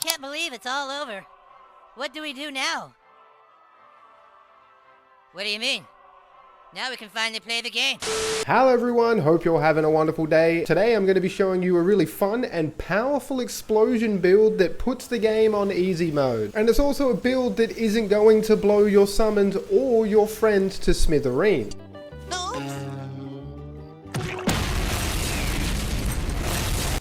Can't believe it's all over. What do we do now? What do you mean? Now we can finally play the game. Hello everyone, hope you're having a wonderful day. Today I'm going to be showing you a really fun and powerful explosion build that puts the game on easy mode. And it's also a build that isn't going to blow your summons or your friends to smithereens.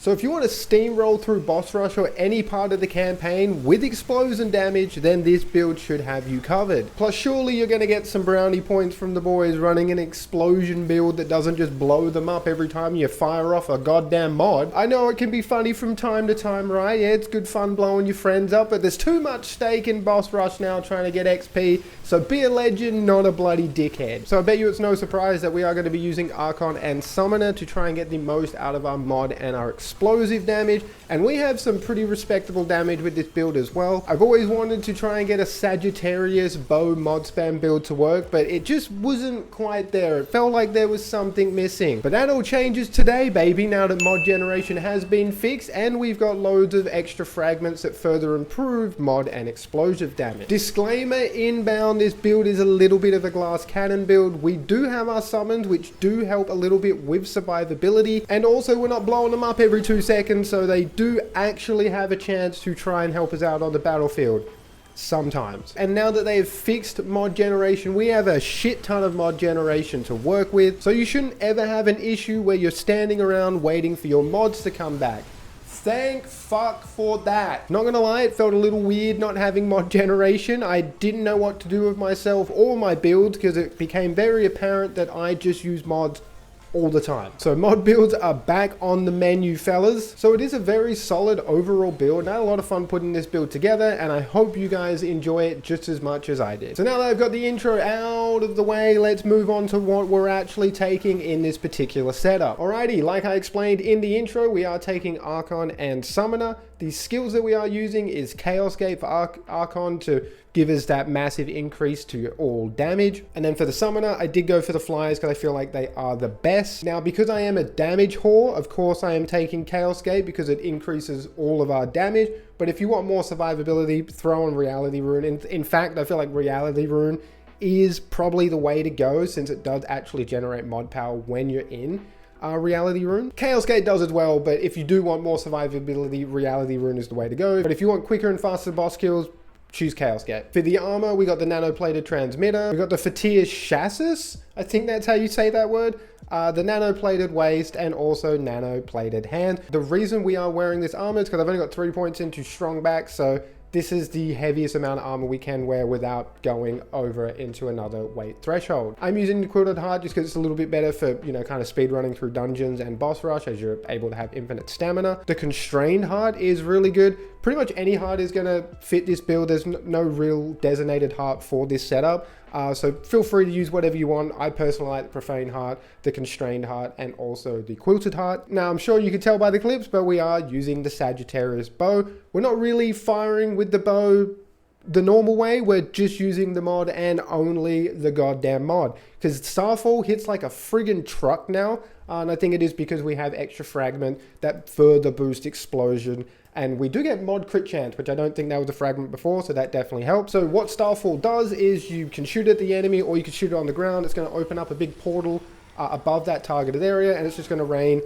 So if you want to steamroll through boss rush or any part of the campaign with explosion damage, then this build should have you covered. Plus surely you're going to get some brownie points from the boys running an explosion build that doesn't just blow them up every time you fire off a goddamn mod. I know it can be funny from time to time, right? Yeah, it's good fun blowing your friends up, but there's too much stake in boss rush now trying to get XP, so be a legend, not a bloody dickhead. So I bet you it's no surprise that we are going to be using Archon and Summoner to try and get the most out of our mod and our explosive damage, and we have some pretty respectable damage with this build as well. I've always wanted to try and get a Sagittarius bow mod spam build to work, but it just wasn't quite there. It felt like there was something missing. But that all changes today, baby, now that mod generation has been fixed and we've got loads of extra fragments that further improve mod and explosive damage. Disclaimer inbound, this build is a little bit of a glass cannon build. We do have our summons which do help a little bit with survivability, and also we're not blowing them up every 2 seconds, so they do actually have a chance to try and help us out on the battlefield sometimes. And now that they have fixed mod generation, we have a shit ton of mod generation to work with, so you shouldn't ever have an issue where you're standing around waiting for your mods to come back. Thank fuck for that. Not gonna lie, it felt a little weird not having mod generation. I didn't know what to do with myself or my builds because it became very apparent that I just use mods all the time. So mod builds are back on the menu, fellas. So it is a very solid overall build, and I had a lot of fun putting this build together, and I hope you guys enjoy it just as much as I did. So now that I've got the intro out of the way, let's move on to what we're actually taking in this particular setup. Alrighty, like I explained in the intro, we are taking Archon and Summoner. The skills that we are using is Chaos Gate for Archon to give us that massive increase to all damage. And then for the Summoner, I did go for the Flyers because I feel like they are the best. Now, because I am a damage whore, of course I am taking Chaos Gate because it increases all of our damage. But if you want more survivability, throw on Reality Rune. In fact, I feel like Reality Rune is probably the way to go since it does actually generate mod power when you're in Reality Rune. Chaos Gate does as well, but if you do want more survivability, Reality Rune is the way to go. But if you want quicker and faster boss kills, choose Chaos Gate. For the armor, we got the nano-plated transmitter. We got the Fatir chassis. I think that's how you say that word. The nano-plated waist and also nano-plated hand. The reason we are wearing this armor is because I've only got 3 points into strong back, so this is the heaviest amount of armor we can wear without going over into another weight threshold. I'm using the Quilted Heart just because it's a little bit better for, you know, kind of speed running through dungeons and boss rush as you're able to have infinite stamina. The Constrained Heart is really good. Pretty much any heart is going to fit this build. There's no real designated heart for this setup. So feel free to use whatever you want. I personally like the Profane Heart, the Constrained Heart, and also the Quilted Heart. Now, I'm sure you can tell by the clips, but we are using the Sagittarius bow. We're not really firing with the bow the normal way. We're just using the mod and only the goddamn mod. Because Starfall hits like a friggin' truck now. And I think it is because we have extra fragment that further boost explosion. And we do get mod crit chance, which I don't think that was a fragment before, so that definitely helps. So what Starfall does is you can shoot at the enemy or you can shoot it on the ground. It's going to open up a big portal above that targeted area, and it's just going to rain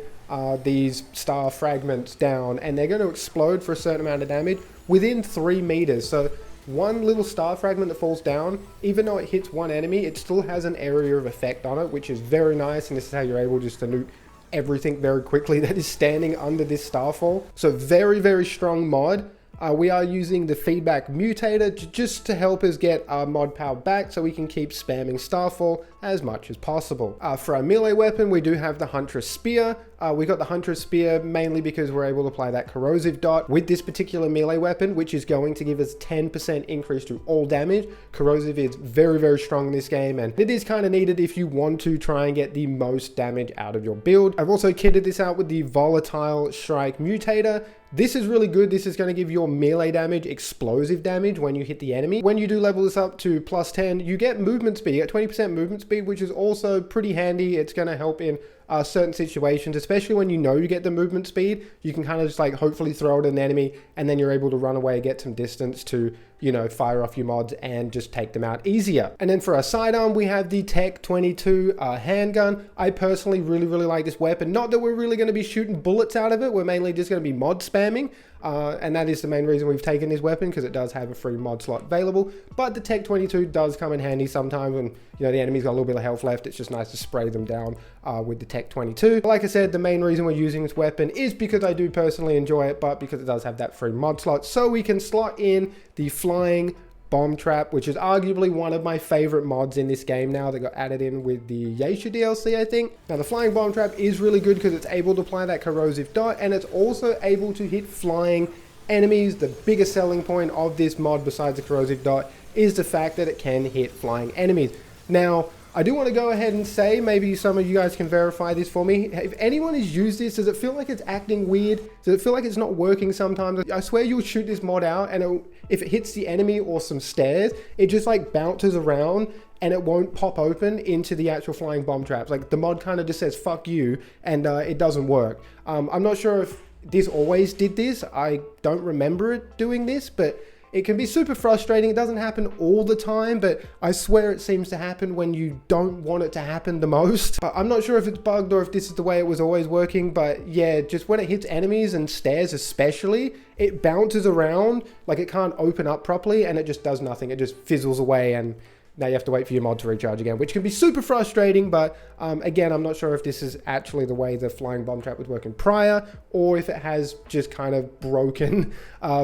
these star fragments down, and they're going to explode for a certain amount of damage within 3 meters. So one little star fragment that falls down, even though it hits one enemy, it still has an area of effect on it, which is very nice, and this is how you're able just to nuke everything very quickly that is standing under this Starfall. So very, very strong mod. We are using the feedback mutator just to help us get our mod power back so we can keep spamming Starfall as much as possible. For our melee weapon, we do have the Huntress Spear. We got the Huntress Spear mainly because we're able to apply that corrosive dot with this particular melee weapon, which is going to give us 10% increase to all damage. Corrosive is very, very strong in this game, and it is kind of needed if you want to try and get the most damage out of your build. I've also kitted this out with the Volatile Strike Mutator. This is really good. This is going to give your melee damage explosive damage when you hit the enemy. When you do level this up to +10, you get movement speed. You get 20% movement speed, which is also pretty handy. It's going to help in certain situations, especially when you know you get the movement speed. You can kind of just like hopefully throw it at an enemy, and then you're able to run away, get some distance to, you know, fire off your mods and just take them out easier. And then for our sidearm, we have the Tech 22 handgun. I personally really like this weapon. Not that we're really going to be shooting bullets out of it. We're mainly just going to be mod spamming. And that is the main reason we've taken this weapon, because it does have a free mod slot available. But the Tech 22 does come in handy sometimes when, you know, the enemy's got a little bit of health left. It's just nice to spray them down with the Tech 22. Like I said, the main reason we're using this weapon is because I do personally enjoy it, but because it does have that free mod slot. So we can slot in the flying bomb trap, which is arguably one of my favorite mods in this game now that got added in with the Yeisha DLC, I think. Now the flying bomb trap is really good because it's able to apply that corrosive dot, and it's also able to hit flying enemies. The biggest selling point of this mod, besides the corrosive dot, is the fact that it can hit flying enemies. Now, I do want to go ahead and say, maybe some of you guys can verify this for me. If anyone has used this, does it feel like it's acting weird? Does it feel like it's not working sometimes? I swear you'll shoot this mod out, and if it hits the enemy or some stairs, it just like bounces around and it won't pop open into the actual flying bomb traps. Like the mod kind of just says, fuck you, and it doesn't work. I'm not sure if this always did this. I don't remember it doing this, but it can be super frustrating. It doesn't happen all the time, but I swear it seems to happen when you don't want it to happen the most. But I'm not sure if it's bugged or if this is the way it was always working, but yeah, just when it hits enemies and stairs especially, it bounces around, like it can't open up properly, and it just does nothing. It just fizzles away, and now you have to wait for your mod to recharge again, which can be super frustrating. But again, I'm not sure if this is actually the way the flying bomb trap was working prior, or if it has just kind of broken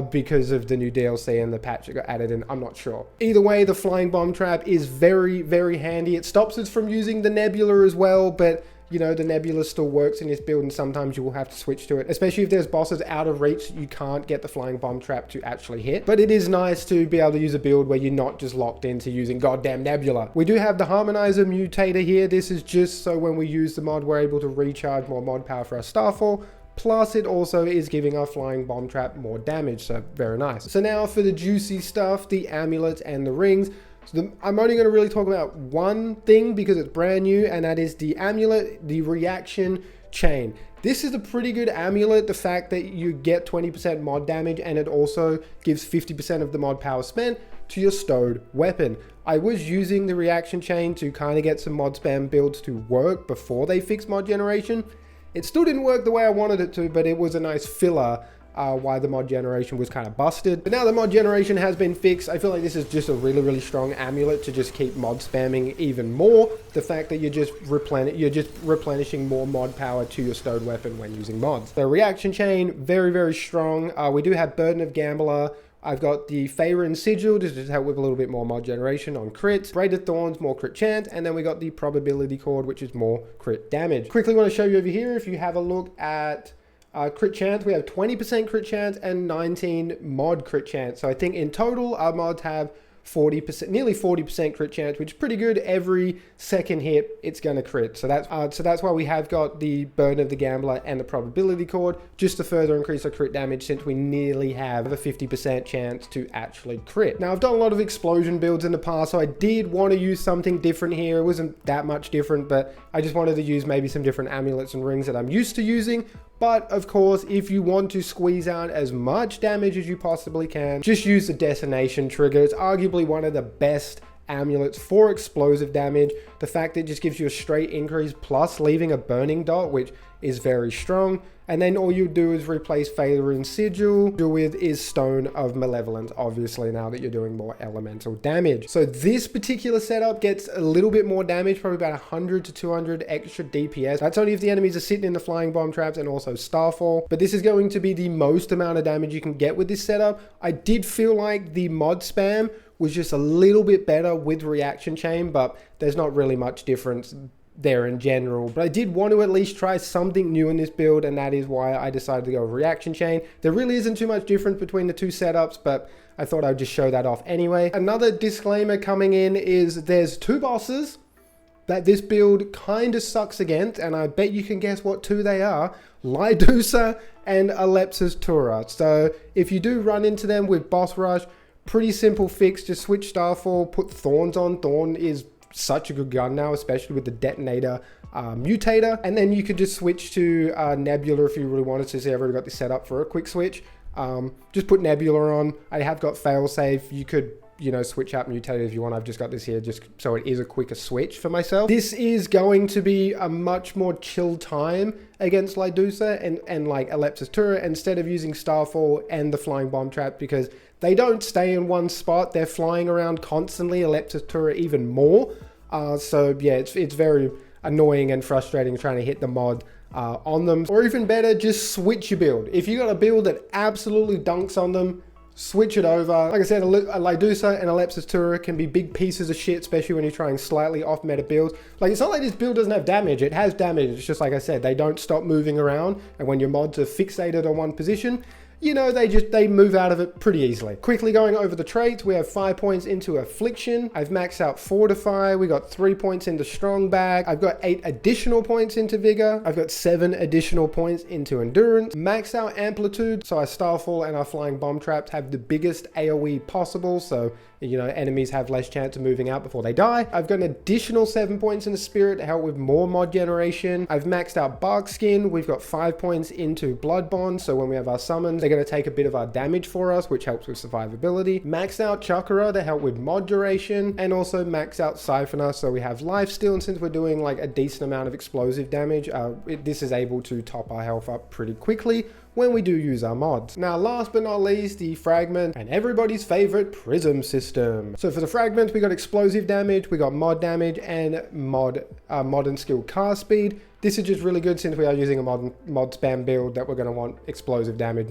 because of the new DLC and the patch that got added in. I'm not sure. Either way, the flying bomb trap is very handy. It stops us from using the nebula as well, but you know, the nebula still works in this build, and sometimes you will have to switch to it, especially if there's bosses out of reach you can't get the flying bomb trap to actually hit. But it is nice to be able to use a build where you're not just locked into using goddamn nebula. We do have the harmonizer mutator here. This is just so when we use the mod, we're able to recharge more mod power for our starfall. Plus it also is giving our flying bomb trap more damage, so very nice. So now for the juicy stuff, the amulet and the rings. So I'm only going to really talk about one thing because it's brand new, and that is the amulet, the reaction chain. This is a pretty good amulet. The fact that you get 20% mod damage, and it also gives 50% of the mod power spent to your stowed weapon. I was using the reaction chain to kind of get some mod spam builds to work before they fixed mod generation. It still didn't work the way I wanted it to, but it was a nice filler why the mod generation was kind of busted. But now the mod generation has been fixed, I feel like this is just a really strong amulet to just keep mod spamming even more. The fact that you're just replenishing more mod power to your stowed weapon when using mods. The reaction chain, very strong. We do have Burden of Gambler. I've got the Faerun Sigil to just help with a little bit more mod generation on crits. Braided Thorns, more crit chance, and then we got the Probability Cord, which is more crit damage. Quickly want to show you over here, if you have a look at crit chance, we have 20% crit chance and 19 mod crit chance. So I think in total our mods have 40%, nearly 40% crit chance, which is pretty good. Every second hit, it's gonna crit. So that's why we have got the Burden of the Gambler and the Probability Cord, just to further increase our crit damage, since we nearly have a 50% chance to actually crit. Now I've done a lot of explosion builds in the past, so I did want to use something different here. It wasn't that much different, but I just wanted to use maybe some different amulets and rings that I'm used to using. But of course, if you want to squeeze out as much damage as you possibly can, just use the Detonation Trigger. It's arguably one of the best amulets for explosive damage. The fact that it just gives you a straight increase plus leaving a burning dot, which is very strong. And then all you do is replace Faerun Sigil with is Stone of Malevolence, obviously, now that you're doing more elemental damage. So this particular setup gets a little bit more damage, probably about 100 to 200 extra DPS. That's only if the enemies are sitting in the flying bomb traps and also Starfall. But this is going to be the most amount of damage you can get with this setup. I did feel like the mod spam was just a little bit better with reaction chain, but there's not really much difference there in general. But I did want to at least try something new in this build, and that is why I decided to go with reaction chain. There really isn't too much difference between the two setups, but I thought I'd just show that off anyway. Another disclaimer coming in is there's two bosses that this build kind of sucks against, and I bet you can guess what two they are: Lydusa and Alepsis Tura. So if you do run into them with boss rush, pretty simple fix, just switch Starfall, put Thorns on. Thorn is such a good gun now, especially with the detonator Mutator, and then you could just switch to Nebula if you really wanted to. See, I've already got this set up for a quick switch. Just put Nebula on. I have got failsafe. You could, you know, switch out Mutator if you want. I've just got this here just so it is a quicker switch for myself. This is going to be a much more chill time against Lydusa and like Alepsis turret, instead of using Starfall and the flying bomb trap, because they don't stay in one spot. They're flying around constantly, Alepsis turret even more. So yeah, it's very annoying and frustrating trying to hit the mod on them. Or even better, just switch your build. If you got a build that absolutely dunks on them, switch it over. Like I said, a Lydusa and Alepsis turret can be big pieces of shit, especially when you're trying slightly off meta builds. Like, it's not like this build doesn't have damage. It has damage. It's just like I said, they don't stop moving around. And when your mods are fixated on one position, you know, they move out of it pretty easily. Quickly going over the traits, we have 5 points into Affliction. I've maxed out Fortify. We got 3 points into Strong Bag. I've got 8 additional points into Vigor. I've got 7 additional points into Endurance. Maxed out Amplitude, so our Starfall and our Flying Bomb Traps have the biggest AoE possible, so, you know, enemies have less chance of moving out before they die. I've got an additional 7 points into Spirit to help with more mod generation. I've maxed out Bark Skin. We've got 5 points into Blood Bond, so when we have our summons, they're going to take a bit of our damage for us, which helps with survivability. Maxed out Chakra to help with mod duration, and also maxed out Siphoner, so we have lifesteal, and since we're doing like a decent amount of explosive damage, this is able to top our health up pretty quickly when we do use our mods. Now, last but not least, the Fragment and everybody's favorite Prism system. So for the Fragment, we got explosive damage, we got mod damage, and modern skill cast speed. This is just really good since we are using a mod spam build that we're going to want explosive damage,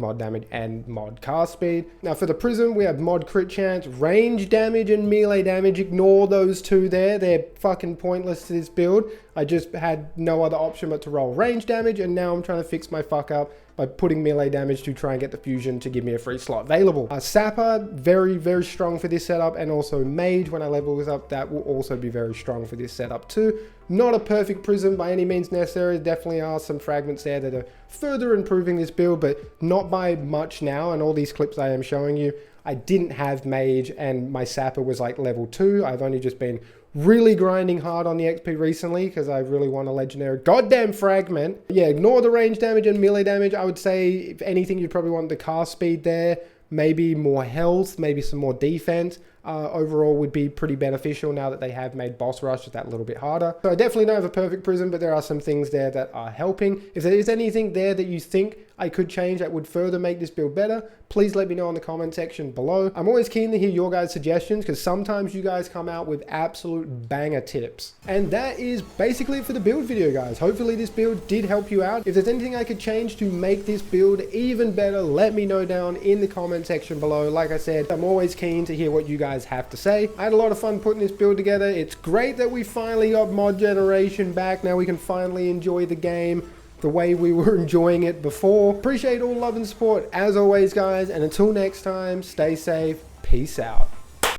and mod cast speed. Now for the Prism, we have mod crit chance, range damage, and melee damage. Ignore those two there. They're fucking pointless to this build. I just had no other option but to roll range damage, and now I'm trying to fix my fuck up by putting melee damage to try and get the fusion to give me a free slot available. Sapper, very, very strong for this setup, and also Mage, when I level this up, that will also be very strong for this setup too. Not a perfect Prism by any means necessary. Definitely are some Fragments there that are further improving this build, but not by much now. And all these clips I am showing you, I didn't have Mage, and my Sapper was like level 2. I've only just been really grinding hard on the XP recently because I really want a legendary goddamn Fragment. Yeah, ignore the range damage and melee damage. I would say, if anything, you'd probably want the cast speed there, maybe more health, maybe some more defense. Overall would be pretty beneficial now that they have made boss rush that little bit harder. So I definitely don't have a perfect Prism, but there are some things there that are helping. If there is anything there that you think I could change that would further make this build better, please let me know in the comment section below. I'm always keen to hear your guys' suggestions because sometimes you guys come out with absolute banger tips. And that is basically it for the build video, guys. Hopefully this build did help you out. If there's anything I could change to make this build even better, let me know down in the comment section below. Like I said, I'm always keen to hear what you guys have to say. I had a lot of fun putting this build together. It's great that we finally got mod generation back. Now we can finally enjoy the game the way we were enjoying it before. Appreciate all love and support as always, guys, and until next time, stay safe, peace out.